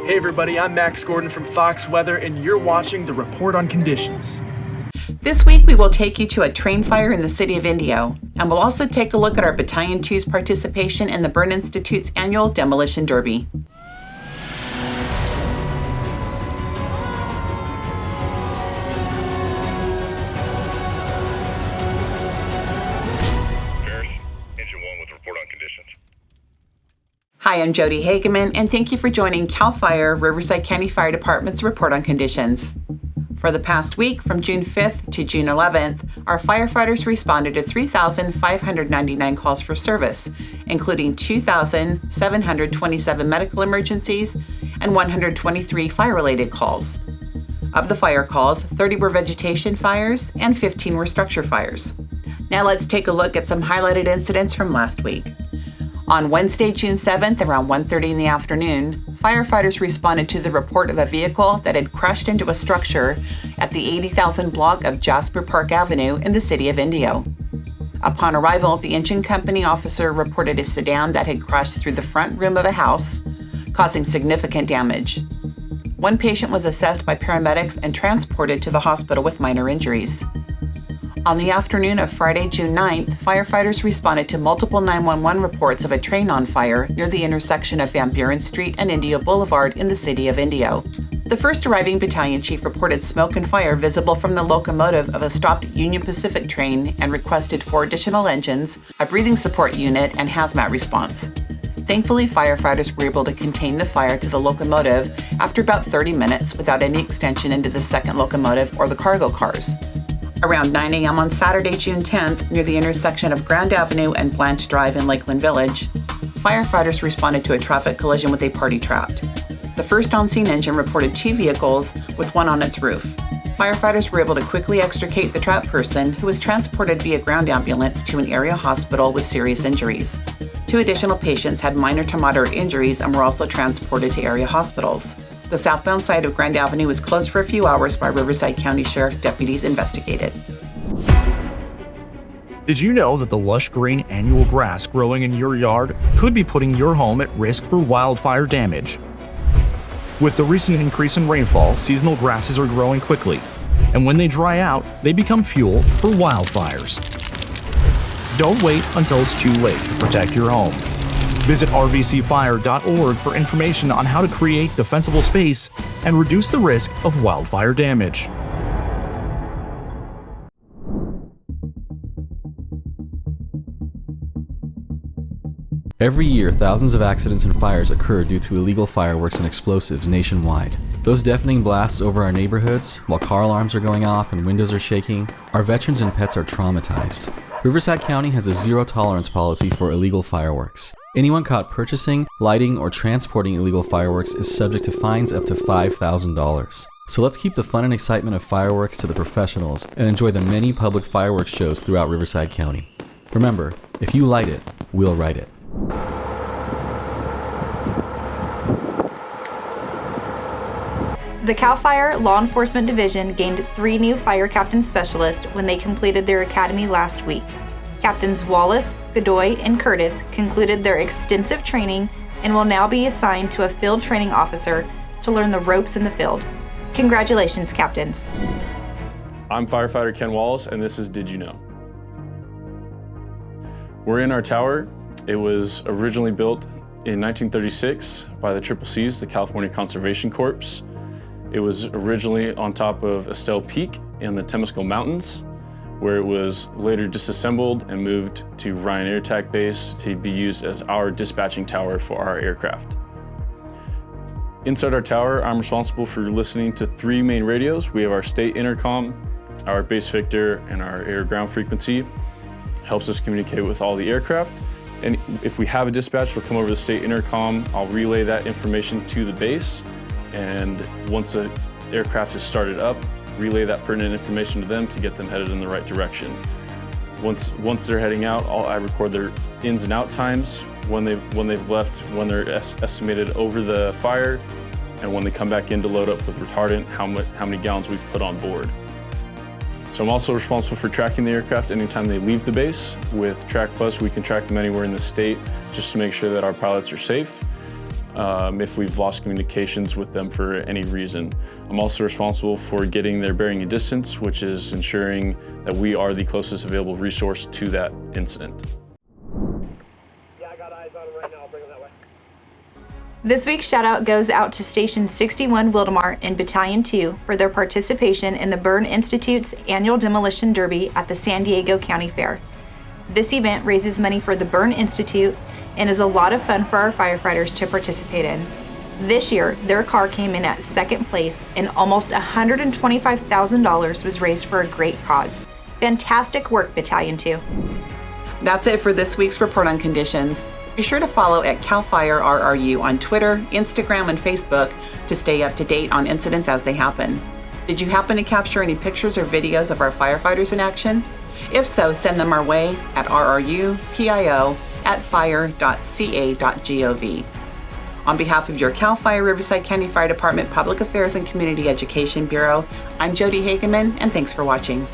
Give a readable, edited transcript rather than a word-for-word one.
Hey everybody, I'm Max Gordon from Fox Weather, and you're watching the Report on Conditions. This week we will take you to a train fire in the City of Indio, and we'll also take a look at our Battalion 2's participation in the Burn Institute's annual Demolition Derby. Hi, I'm Jody Hageman, and thank you for joining CAL FIRE, Riverside County Fire Department's Report on Conditions. For the past week, from June 5th to June 11th, our firefighters responded to 3,599 calls for service, including 2,727 medical emergencies and 123 fire-related calls. Of the fire calls, 30 were vegetation fires and 15 were structure fires. Now let's take a look at some highlighted incidents from last week. On Wednesday, June 7th, around 1:30 in the afternoon, firefighters responded to the report of a vehicle that had crashed into a structure at the 80,000 block of Jasper Park Avenue in the City of Indio. Upon arrival, the engine company officer reported a sedan that had crashed through the front room of a house, causing significant damage. One patient was assessed by paramedics and transported to the hospital with minor injuries. On the afternoon of Friday, June 9th, firefighters responded to multiple 911 reports of a train on fire near the intersection of Van Buren Street and Indio Boulevard in the City of Indio. The first arriving battalion chief reported smoke and fire visible from the locomotive of a stopped Union Pacific train and requested 4 additional engines, a breathing support unit, and hazmat response. Thankfully, firefighters were able to contain the fire to the locomotive after about 30 minutes without any extension into the second locomotive or the cargo cars. Around 9 a.m. on Saturday, June 10th, near the intersection of Grand Avenue and Blanche Drive in Lakeland Village, firefighters responded to a traffic collision with a party trapped. The first on-scene engine reported 2 vehicles with one on its roof. Firefighters were able to quickly extricate the trapped person, who was transported via ground ambulance to an area hospital with serious injuries. 2 additional patients had minor to moderate injuries and were also transported to area hospitals. The southbound side of Grand Avenue was closed for a few hours while Riverside County Sheriff's deputies investigated. Did you know that the lush green annual grass growing in your yard could be putting your home at risk for wildfire damage? With the recent increase in rainfall, seasonal grasses are growing quickly, and when they dry out, they become fuel for wildfires. Don't wait until it's too late to protect your home. Visit rvcfire.org for information on how to create defensible space and reduce the risk of wildfire damage. Every year, thousands of accidents and fires occur due to illegal fireworks and explosives nationwide. Those deafening blasts over our neighborhoods, while car alarms are going off and windows are shaking, our veterans and pets are traumatized. Riverside County has a zero-tolerance policy for illegal fireworks. Anyone caught purchasing, lighting, or transporting illegal fireworks is subject to fines up to $5,000. So let's keep the fun and excitement of fireworks to the professionals and enjoy the many public fireworks shows throughout Riverside County. Remember, if you light it, we'll write it. The CAL FIRE Law Enforcement Division gained 3 new fire captain specialists when they completed their academy last week. Captains Wallace, Godoy, and Curtis concluded their extensive training and will now be assigned to a field training officer to learn the ropes in the field. Congratulations, captains. I'm firefighter Ken Wallace, and this is Did You Know? We're in our tower. It was originally built in 1936 by the CCC's, the California Conservation Corps. It was originally on top of Estelle Peak in the Temescal Mountains, where it was later disassembled and moved to Ryan Air Attack Base to be used as our dispatching tower for our aircraft. Inside our tower, I'm responsible for listening to 3 main radios. We have our state intercom, our base Victor, and our air-ground frequency. Helps us communicate with all the aircraft. And if we have a dispatch, we'll come over the state intercom. I'll relay that information to the base. And once the aircraft is started up, relay that pertinent information to them to get them headed in the right direction. Once they're heading out, I record their ins and out times, when they've left, when they're estimated over the fire, and when they come back in to load up with retardant, how many gallons we've put on board. So I'm also responsible for tracking the aircraft anytime they leave the base. With Track Plus, we can track them anywhere in the state just to make sure that our pilots are safe. if we've lost communications with them for any reason. I'm also responsible for getting their bearing and distance, which is ensuring that we are the closest available resource to that incident. Yeah, I got eyes on him right now. I'll bring him that way. This week's shout out goes out to Station 61 Wildemar in Battalion 2 for their participation in the Burn Institute's annual Demolition Derby at the San Diego County Fair. This event raises money for the Burn Institute and is a lot of fun for our firefighters to participate in. This year, their car came in at second place and almost $125,000 was raised for a great cause. Fantastic work, Battalion 2. That's it for this week's Report on Conditions. Be sure to follow at CAL FIRE RRU on Twitter, Instagram, and Facebook to stay up to date on incidents as they happen. Did you happen to capture any pictures or videos of our firefighters in action? If so, send them our way at rrupio@fire.ca.gov. On behalf of your CAL FIRE Riverside County Fire Department Public Affairs and Community Education Bureau, I'm Jody Hageman, and thanks for watching.